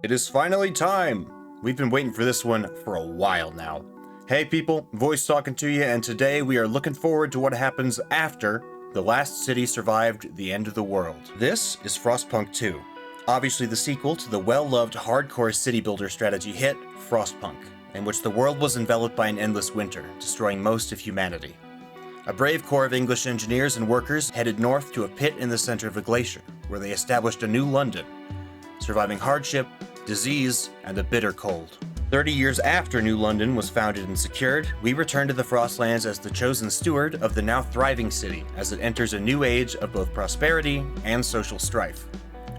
It is finally time! We've been waiting for this one for a while now. Hey people, Voice talking to you, and today we are looking forward to what happens after the last city survived the end of the world. This is Frostpunk 2, obviously the sequel to the well-loved hardcore city builder strategy hit, Frostpunk, in which the world was enveloped by an endless winter, destroying most of humanity. A brave corps of English engineers and workers headed north to a pit in the center of a glacier, where they established a new London, surviving hardship, disease, and a bitter cold. 30 years after New London was founded and secured, we return to the Frostlands as the chosen steward of the now thriving city as it enters a new age of both prosperity and social strife.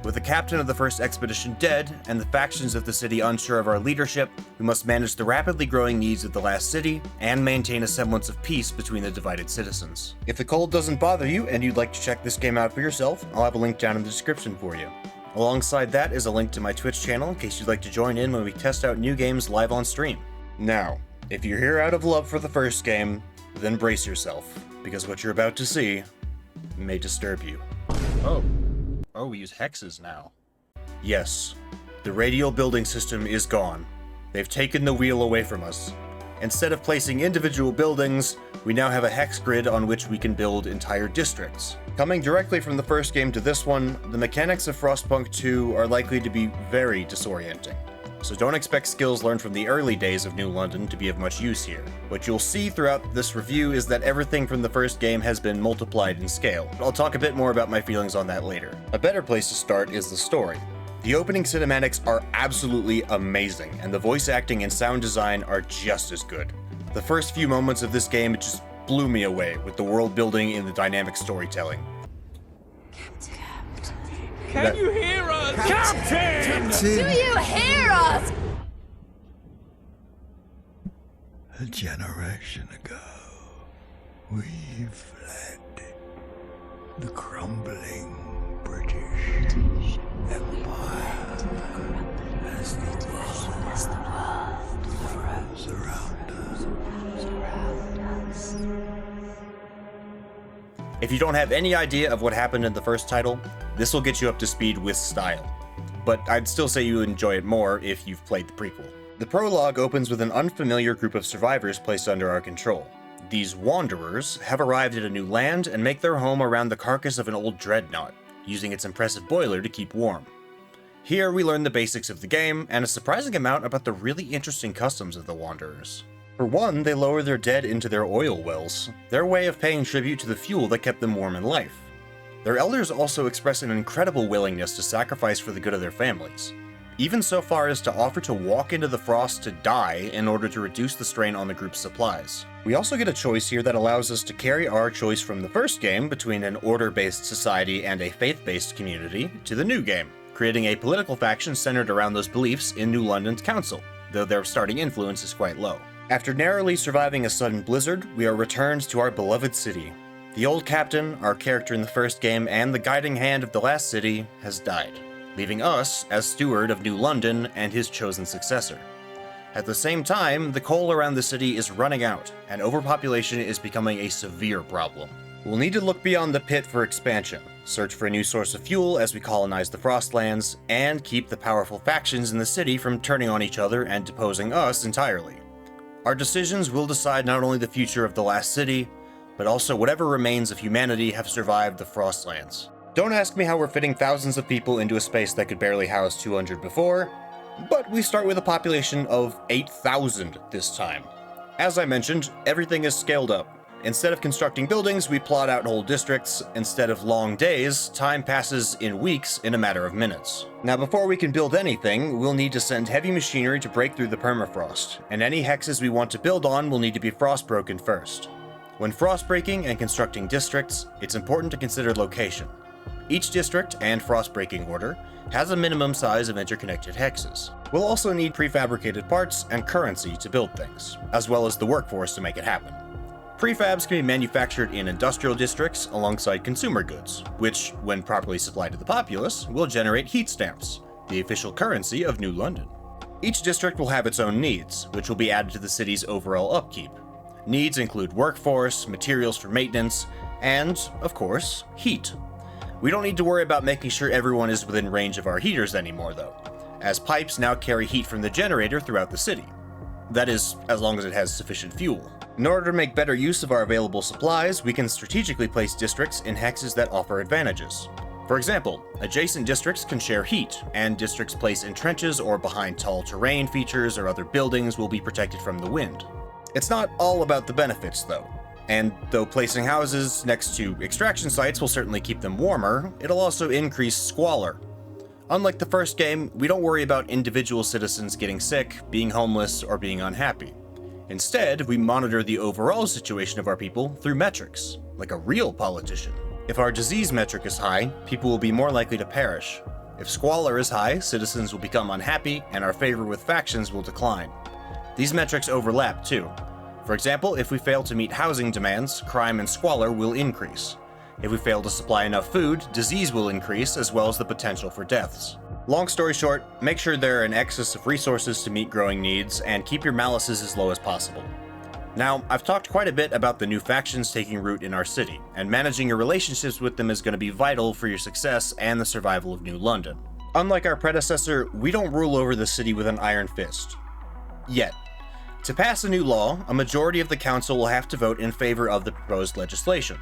With the captain of the first expedition dead, and the factions of the city unsure of our leadership, we must manage the rapidly growing needs of the last city, and maintain a semblance of peace between the divided citizens. If the cold doesn't bother you, and you'd like to check this game out for yourself, I'll have a link down in the description for you. Alongside that is a link to my Twitch channel in case you'd like to join in when we test out new games live on stream. Now, if you're here out of love for the first game, then brace yourself, because what you're about to see may disturb you. Oh, we use hexes now. Yes, the radial building system is gone. They've taken the wheel away from us. Instead of placing individual buildings, we now have a hex grid on which we can build entire districts. Coming directly from the first game to this one, the mechanics of Frostpunk 2 are likely to be very disorienting. So don't expect skills learned from the early days of New London to be of much use here. What you'll see throughout this review is that everything from the first game has been multiplied in scale. I'll talk a bit more about my feelings on that later. A better place to start is the story. The opening cinematics are absolutely amazing, and the voice acting and sound design are just as good. The first few moments of this game just blew me away with the world building and the dynamic storytelling. Can you hear us? Captain! Do you hear us? A generation ago, we fled the crumbling British Empire as the world froze around us. If you don't have any idea of what happened in the first title, this will get you up to speed with style. But I'd still say you enjoy it more if you've played the prequel. The prologue opens with an unfamiliar group of survivors placed under our control. These wanderers have arrived at a new land and make their home around the carcass of an old dreadnought, using its impressive boiler to keep warm. Here we learn the basics of the game, and a surprising amount about the really interesting customs of the wanderers. For one, they lower their dead into their oil wells, their way of paying tribute to the fuel that kept them warm in life. Their elders also express an incredible willingness to sacrifice for the good of their families, even so far as to offer to walk into the frost to die in order to reduce the strain on the group's supplies. We also get a choice here that allows us to carry our choice from the first game between an order-based society and a faith-based community to the new game, creating a political faction centered around those beliefs in New London's council, though their starting influence is quite low. After narrowly surviving a sudden blizzard, we are returned to our beloved city. The old captain, our character in the first game, and the guiding hand of the last city has died, leaving us as steward of New London and his chosen successor. At the same time, the coal around the city is running out, and overpopulation is becoming a severe problem. We'll need to look beyond the pit for expansion, search for a new source of fuel as we colonize the Frostlands, and keep the powerful factions in the city from turning on each other and deposing us entirely. Our decisions will decide not only the future of the last city, but also whatever remains of humanity have survived the Frostlands. Don't ask me how we're fitting thousands of people into a space that could barely house 200 before, but we start with a population of 8,000 this time. As I mentioned, everything is scaled up. Instead of constructing buildings, we plot out whole districts. Instead of long days, time passes in weeks in a matter of minutes. Now before we can build anything, we'll need to send heavy machinery to break through the permafrost, and any hexes we want to build on will need to be frostbroken first. When frostbreaking and constructing districts, it's important to consider location. Each district and frostbreaking order has a minimum size of interconnected hexes. We'll also need prefabricated parts and currency to build things, as well as the workforce to make it happen. Prefabs can be manufactured in industrial districts alongside consumer goods, which, when properly supplied to the populace, will generate heat stamps, the official currency of New London. Each district will have its own needs, which will be added to the city's overall upkeep. Needs include workforce, materials for maintenance, and, of course, heat. We don't need to worry about making sure everyone is within range of our heaters anymore, though. as pipes now carry heat from the generator throughout the city. That is, as long as it has sufficient fuel. In order to make better use of our available supplies, we can strategically place districts in hexes that offer advantages. For example, adjacent districts can share heat, and districts placed in trenches or behind tall terrain features or other buildings will be protected from the wind. It's not all about the benefits, though. And though placing houses next to extraction sites will certainly keep them warmer, it'll also increase squalor. Unlike the first game, we don't worry about individual citizens getting sick, being homeless, or being unhappy. Instead, we monitor the overall situation of our people through metrics, like a real politician. If our disease metric is high, people will be more likely to perish. If squalor is high, citizens will become unhappy, and our favor with factions will decline. These metrics overlap too. For example, if we fail to meet housing demands, crime and squalor will increase. If we fail to supply enough food, disease will increase, as well as the potential for deaths. Long story short, make sure there are an excess of resources to meet growing needs, and keep your malices as low as possible. Now, I've talked quite a bit about the new factions taking root in our city, and managing your relationships with them is going to be vital for your success and the survival of New London. Unlike our predecessor, we don't rule over the city with an iron fist. Yet. To pass a new law, a majority of the council will have to vote in favor of the proposed legislation.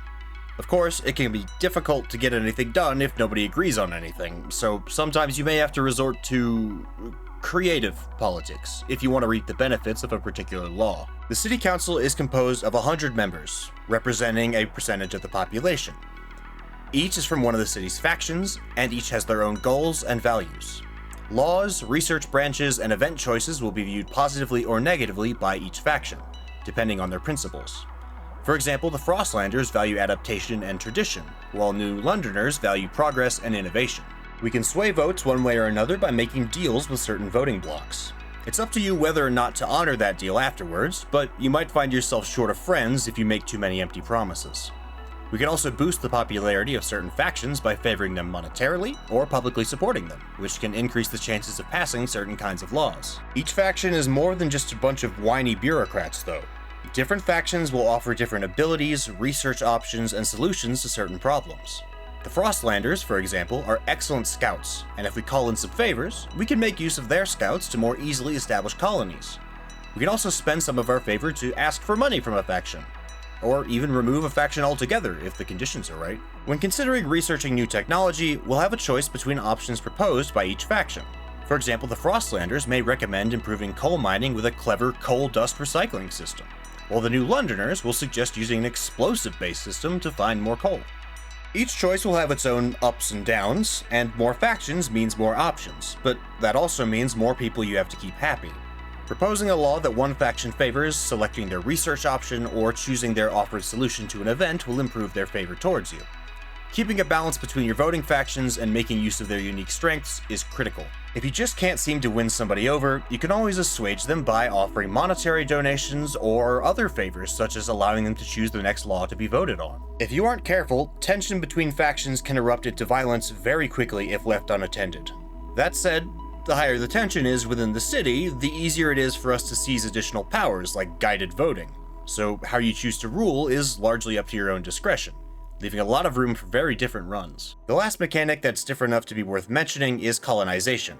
Of course, it can be difficult to get anything done if nobody agrees on anything, so sometimes you may have to resort to creative politics if you want to reap the benefits of a particular law. The city council is composed of 100 members, representing a percentage of the population. Each is from one of the city's factions, and each has their own goals and values. Laws, research branches, and event choices will be viewed positively or negatively by each faction, depending on their principles. For example, the Frostlanders value adaptation and tradition, while New Londoners value progress and innovation. We can sway votes one way or another by making deals with certain voting blocks. It's up to you whether or not to honor that deal afterwards, but you might find yourself short of friends if you make too many empty promises. We can also boost the popularity of certain factions by favoring them monetarily or publicly supporting them, which can increase the chances of passing certain kinds of laws. Each faction is more than just a bunch of whiny bureaucrats, though. Different factions will offer different abilities, research options, and solutions to certain problems. The Frostlanders, for example, are excellent scouts, and if we call in some favors, we can make use of their scouts to more easily establish colonies. We can also spend some of our favor to ask for money from a faction, or even remove a faction altogether if the conditions are right. When considering researching new technology, we'll have a choice between options proposed by each faction. For example, the Frostlanders may recommend improving coal mining with a clever coal dust recycling system, while the New Londoners will suggest using an explosive-based system to find more coal. Each choice will have its own ups and downs, and more factions means more options, but that also means more people you have to keep happy. Proposing a law that one faction favors, selecting their research option, or choosing their offered solution to an event will improve their favor towards you. Keeping a balance between your voting factions and making use of their unique strengths is critical. If you just can't seem to win somebody over, you can always assuage them by offering monetary donations or other favors, such as allowing them to choose the next law to be voted on. If you aren't careful, tension between factions can erupt into violence very quickly if left unattended. That said, the higher the tension is within the city, the easier it is for us to seize additional powers like guided voting. So how you choose to rule is largely up to your own discretion, leaving a lot of room for very different runs. The last mechanic that's different enough to be worth mentioning is colonization.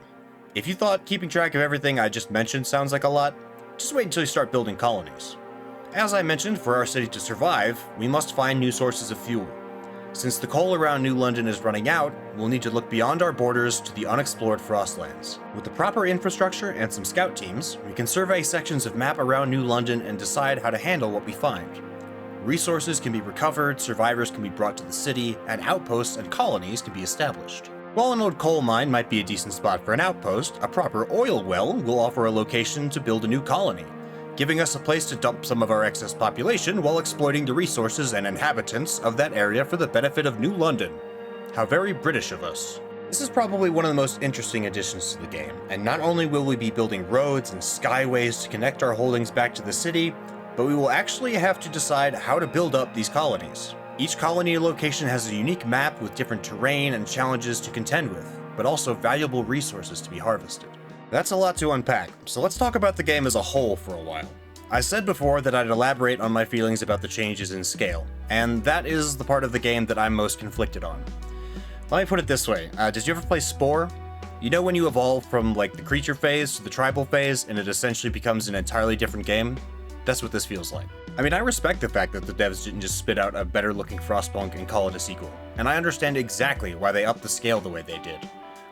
If you thought keeping track of everything I just mentioned sounds like a lot, just wait until you start building colonies. As I mentioned, for our city to survive, we must find new sources of fuel. Since the coal around New London is running out, we'll need to look beyond our borders to the unexplored Frostlands. With the proper infrastructure and some scout teams, we can survey sections of map around New London and decide how to handle what we find. Resources can be recovered, survivors can be brought to the city, and outposts and colonies can be established. While an old coal mine might be a decent spot for an outpost, a proper oil well will offer a location to build a new colony, giving us a place to dump some of our excess population while exploiting the resources and inhabitants of that area for the benefit of New London. How very British of us. This is probably one of the most interesting additions to the game, and not only will we be building roads and skyways to connect our holdings back to the city, but we will actually have to decide how to build up these colonies. Each colony location has a unique map with different terrain and challenges to contend with, but also valuable resources to be harvested. That's a lot to unpack, so let's talk about the game as a whole for a while. I said before that I'd elaborate on my feelings about the changes in scale, and that is the part of the game that I'm most conflicted on. Let me put it this way, did you ever play Spore? You know when you evolve from like the creature phase to the tribal phase and it essentially becomes an entirely different game? That's what this feels like. I mean, I respect the fact that the devs didn't just spit out a better looking Frostpunk and call it a sequel, and I understand exactly why they upped the scale the way they did.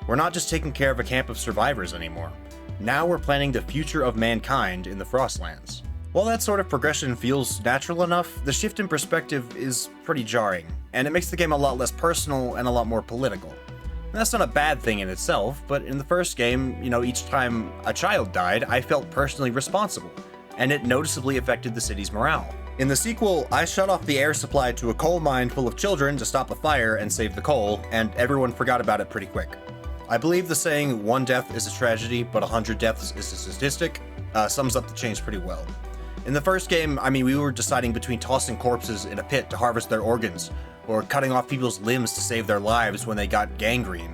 We're not just taking care of a camp of survivors anymore. Now we're planning the future of mankind in the Frostlands. While that sort of progression feels natural enough, the shift in perspective is pretty jarring, and it makes the game a lot less personal and a lot more political. That's not a bad thing in itself, but in the first game, each time a child died, I felt personally responsible, and it noticeably affected the city's morale. In the sequel, I shut off the air supply to a coal mine full of children to stop a fire and save the coal, and everyone forgot about it pretty quick. I believe the saying, 1 death is a tragedy, but 100 deaths is a statistic, sums up the change pretty well. In the first game, we were deciding between tossing corpses in a pit to harvest their organs, or cutting off people's limbs to save their lives when they got gangrene.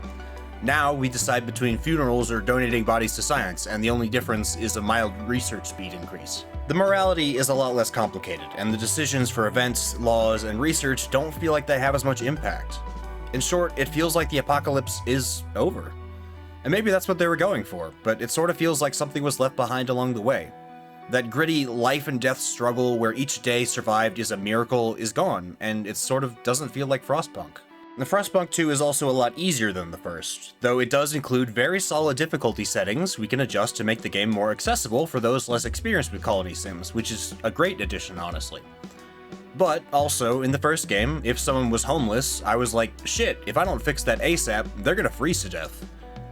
Now, we decide between funerals or donating bodies to science, and the only difference is a mild research speed increase. The morality is a lot less complicated, and the decisions for events, laws, and research don't feel like they have as much impact. In short, it feels like the apocalypse is over. And maybe that's what they were going for, but it sort of feels like something was left behind along the way. That gritty life and death struggle where each day survived is a miracle is gone, and it sort of doesn't feel like Frostpunk. The Frostpunk 2 is also a lot easier than the first, though it does include very solid difficulty settings we can adjust to make the game more accessible for those less experienced with colony sims, which is a great addition, honestly. But also, in the first game, if someone was homeless, I was like, shit, if I don't fix that ASAP, they're gonna freeze to death.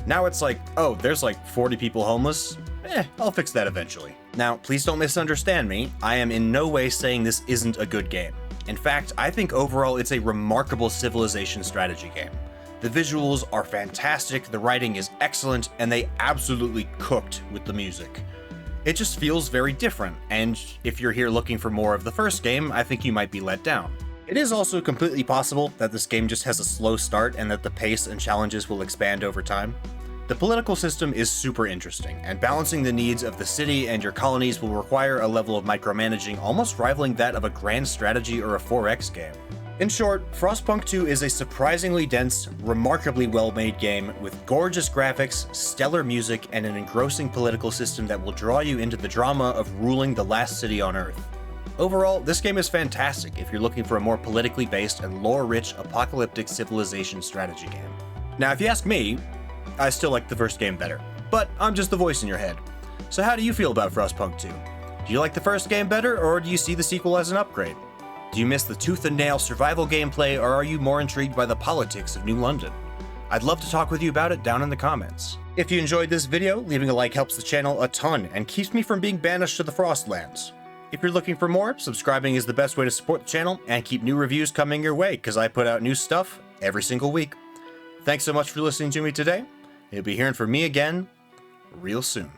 Now it's like, oh, there's like 40 people homeless? I'll fix that eventually. Now, please don't misunderstand me, I am in no way saying this isn't a good game. In fact, I think overall it's a remarkable civilization strategy game. The visuals are fantastic, the writing is excellent, and they absolutely cooked with the music. It just feels very different, and if you're here looking for more of the first game, I think you might be let down. It is also completely possible that this game just has a slow start and that the pace and challenges will expand over time. The political system is super interesting, and balancing the needs of the city and your colonies will require a level of micromanaging almost rivaling that of a grand strategy or a 4X game. In short, Frostpunk 2 is a surprisingly dense, remarkably well-made game with gorgeous graphics, stellar music, and an engrossing political system that will draw you into the drama of ruling the last city on Earth. Overall, this game is fantastic if you're looking for a more politically based and lore-rich apocalyptic civilization strategy game. Now, if you ask me, I still like the first game better, but I'm just the voice in your head. So how do you feel about Frostpunk 2? Do you like the first game better, or do you see the sequel as an upgrade? Do you miss the tooth and nail survival gameplay, or are you more intrigued by the politics of New London? I'd love to talk with you about it down in the comments. If you enjoyed this video, leaving a like helps the channel a ton and keeps me from being banished to the Frostlands. If you're looking for more, subscribing is the best way to support the channel and keep new reviews coming your way, because I put out new stuff every single week. Thanks so much for listening to me today. You'll be hearing from me again real soon.